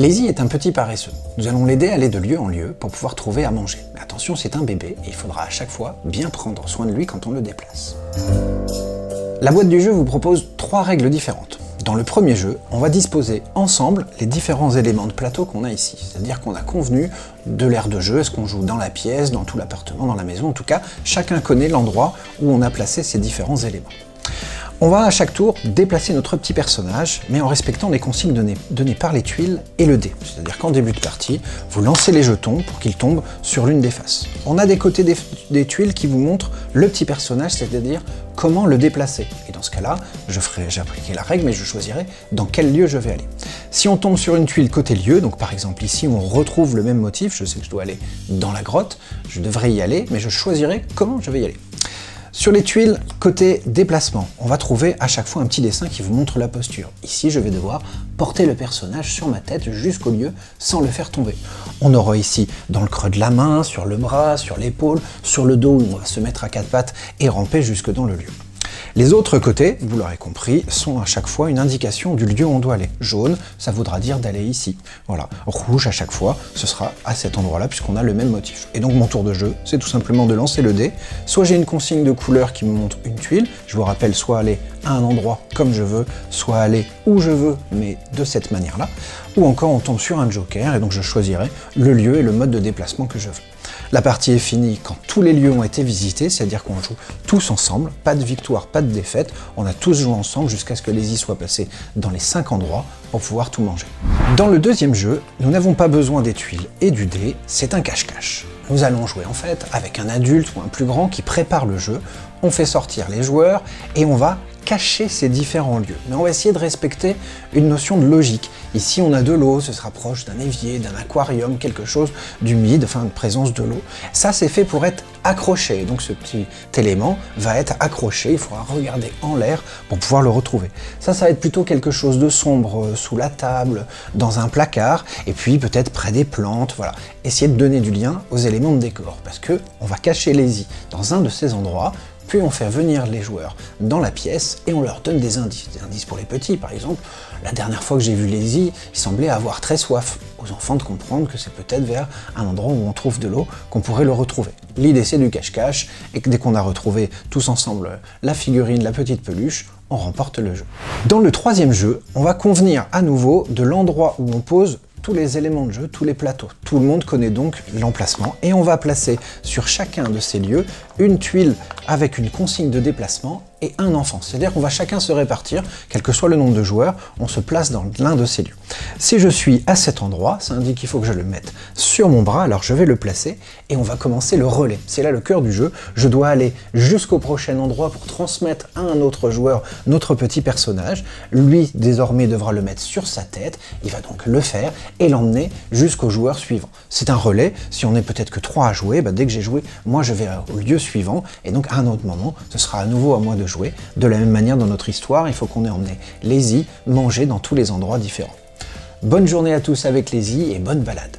Lazy est un petit paresseux. Nous allons l'aider à aller de lieu en lieu pour pouvoir trouver à manger. Mais attention, c'est un bébé et il faudra à chaque fois bien prendre soin de lui quand on le déplace. La boîte du jeu vous propose 3 règles différentes. Dans le premier jeu, on va disposer ensemble les différents éléments de plateau qu'on a ici. C'est-à-dire qu'on a convenu de l'aire de jeu, est-ce qu'on joue dans la pièce, dans tout l'appartement, dans la maison, en tout cas, chacun connaît l'endroit où on a placé ces différents éléments. On va à chaque tour déplacer notre petit personnage, mais en respectant les consignes données par les tuiles et le dé. C'est-à-dire qu'en début de partie, vous lancez les jetons pour qu'ils tombent sur l'une des faces. On a des côtés des tuiles qui vous montrent le petit personnage, c'est-à-dire comment le déplacer. Et dans ce cas-là, j'appliquerai la règle, mais je choisirai dans quel lieu je vais aller. Si on tombe sur une tuile côté lieu, donc par exemple ici où on retrouve le même motif, je sais que je dois aller dans la grotte, je devrais y aller, mais je choisirai comment je vais y aller. Sur les tuiles, côté déplacement, on va trouver à chaque fois un petit dessin qui vous montre la posture. Ici, je vais devoir porter le personnage sur ma tête jusqu'au lieu sans le faire tomber. On aura ici dans le creux de la main, sur le bras, sur l'épaule, sur le dos où on va se mettre à 4 pattes et ramper jusque dans le lieu. Les autres côtés, vous l'aurez compris, sont à chaque fois une indication du lieu où on doit aller. Jaune, ça voudra dire d'aller ici. Voilà. Rouge, à chaque fois, ce sera à cet endroit-là, puisqu'on a le même motif. Et donc mon tour de jeu, c'est tout simplement de lancer le dé. Soit j'ai une consigne de couleur qui me montre une tuile, je vous rappelle soit aller à un endroit comme je veux, soit aller où je veux, mais de cette manière-là. Ou encore on tombe sur un joker, et donc je choisirai le lieu et le mode de déplacement que je veux. La partie est finie quand tous les lieux ont été visités, c'est-à-dire qu'on joue tous ensemble, pas de victoire, pas de défaite, on a tous joué ensemble jusqu'à ce que Lazy soit passé dans les 5 endroits pour pouvoir tout manger. Dans le deuxième jeu, nous n'avons pas besoin des tuiles et du dé, c'est un cache-cache. Nous allons jouer en fait avec un adulte ou un plus grand qui prépare le jeu, on fait sortir les joueurs et on va cacher ces différents lieux. Mais on va essayer de respecter une notion de logique. Ici, on a de l'eau, ce sera proche d'un évier, d'un aquarium, quelque chose d'humide, enfin de présence de l'eau. Ça, c'est fait pour être accroché. Donc ce petit élément va être accroché, il faudra regarder en l'air pour pouvoir le retrouver. Ça va être plutôt quelque chose de sombre, sous la table, dans un placard, et puis peut-être près des plantes, voilà. Essayez de donner du lien aux éléments de décor, parce que on va cacher Lazy dans un de ces endroits, puis on fait venir les joueurs dans la pièce et on leur donne des indices. Des indices pour les petits, par exemple. La dernière fois que j'ai vu Lazy, il semblait avoir très soif. Aux enfants de comprendre que c'est peut-être vers un endroit où on trouve de l'eau qu'on pourrait le retrouver. L'idée c'est du cache-cache, et que dès qu'on a retrouvé tous ensemble la figurine, la petite peluche, on remporte le jeu. Dans le troisième jeu, on va convenir à nouveau de l'endroit où on pose tous les éléments de jeu, tous les plateaux. Tout le monde connaît donc l'emplacement et on va placer sur chacun de ces lieux une tuile avec une consigne de déplacement et un enfant. C'est-à-dire qu'on va chacun se répartir, quel que soit le nombre de joueurs, on se place dans l'un de ces lieux. Si je suis à cet endroit, ça indique qu'il faut que je le mette sur mon bras, alors je vais le placer et on va commencer le relais. C'est là le cœur du jeu, je dois aller jusqu'au prochain endroit pour transmettre à un autre joueur notre petit personnage. Lui, désormais, devra le mettre sur sa tête, il va donc le faire et l'emmener jusqu'au joueur suivant. C'est un relais, si on n'est peut-être que 3 à jouer, dès que j'ai joué, moi je vais au lieu suivant, et donc à un autre moment, ce sera à nouveau à moi de jouer. De la même manière, dans notre histoire, il faut qu'on ait emmené Lazy manger dans tous les endroits différents. Bonne journée à tous avec Lazy et bonne balade.